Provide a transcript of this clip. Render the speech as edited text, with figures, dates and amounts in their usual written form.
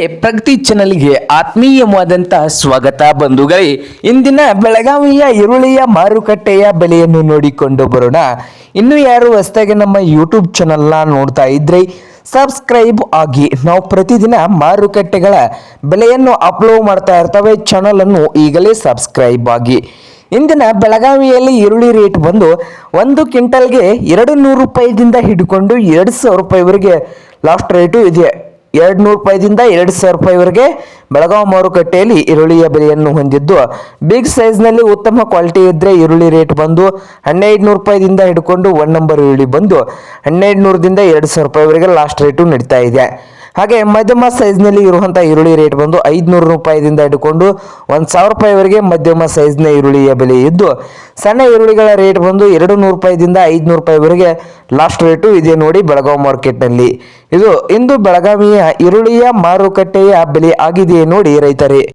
ಪ್ರಗತಿ ಚಾನಲ್ಗೆ ಆತ್ಮೀಯವಾದಂತಹ ಸ್ವಾಗತ ಬಂಧುಗಳೇ. ಇಂದಿನ ಬೆಳಗಾವಿಯ ಈರುಳ್ಳಿಯ ಮಾರುಕಟ್ಟೆಯ ಬೆಲೆಯನ್ನು ನೋಡಿಕೊಂಡು ಬರೋಣ. ಇನ್ನು ಯಾರು ಹೊಸದಾಗಿ ನಮ್ಮ ಯೂಟ್ಯೂಬ್ ಚಾನಲ್ನ ನೋಡ್ತಾ ಇದ್ರೆ ಸಬ್ಸ್ಕ್ರೈಬ್ ಆಗಿ. ನಾವು ಪ್ರತಿದಿನ ಮಾರುಕಟ್ಟೆಗಳ ಬೆಲೆಯನ್ನು ಅಪ್ಲೋಡ್ ಮಾಡ್ತಾ ಇರ್ತವೆ. ಚಾನಲ್ ಅನ್ನು ಈಗಲೇ ಸಬ್ಸ್ಕ್ರೈಬ್ ಆಗಿ. ಇಂದಿನ ಬೆಳಗಾವಿಯಲ್ಲಿ ಈರುಳ್ಳಿ ರೇಟ್ ಬಂದು 1 ಕ್ವಿಂಟಲ್ಗೆ 200 ರೂಪಾಯಿದಿಂದ ಹಿಡ್ಕೊಂಡು 2000 ರೂಪಾಯಿವರೆಗೆ ಲಾಸ್ಟ್ ರೇಟು ಇದೆ. 200 ರೂಪಾಯಿದಿಂದ 2000 ರೂಪಾಯಿವರೆಗೆ ಬೆಳಗಾವಿ ಮಾರುಕಟ್ಟೆಯಲ್ಲಿ ಈರುಳ್ಳಿಯ ಬೆಲೆಯನ್ನು ಹೊಂದಿದ್ದು, ಬಿಗ್ ಸೈಜ್ನಲ್ಲಿ ಉತ್ತಮ ಕ್ವಾಲಿಟಿ ಇದ್ದರೆ ಈರುಳ್ಳಿ ರೇಟ್ ಬಂದು 1500 ರೂಪಾಯಿದಿಂದ ಹಿಡ್ಕೊಂಡು 1 ನಂಬರ್ ಈರುಳ್ಳಿ ಬಂದು 1200ದಿಂದ 2000 ರೂಪಾಯಿವರೆಗೆ ಲಾಸ್ಟ್ ರೇಟು ನಡೀತಾ ಇದೆ. ಹಾಗೆ ಮಧ್ಯಮ ಸೈಜ್ನಲ್ಲಿ ಇರುವಂಥ ಈರುಳ್ಳಿ ರೇಟ್ ಬಂದು 500 ರೂಪಾಯಿದಿಂದ ಹಿಡ್ಕೊಂಡು 1000 ರೂಪಾಯಿವರೆಗೆ ಮಧ್ಯಮ ಸೈಜ್ನ ಈರುಳ್ಳಿಯ ಬೆಲೆ ಇದ್ದು, ಸಣ್ಣ ಈರುಳ್ಳಿಗಳ ರೇಟ್ ಬಂದು 200 ರೂಪಾಯಿದಿಂದ 500 ರೂಪಾಯಿವರೆಗೆ ಲಾಸ್ಟ್ ರೇಟು ಇದೆ ನೋಡಿ ಬೆಳಗಾವಿ ಮಾರ್ಕೆಟ್ನಲ್ಲಿ. ಇದು ಇಂದು ಬೆಳಗಾವಿಯ ಈರುಳ್ಳಿಯ ಮಾರುಕಟ್ಟೆಯ ಬೆಲೆ ಆಗಿದೆ ನೋಡಿ ರೈತರೇ.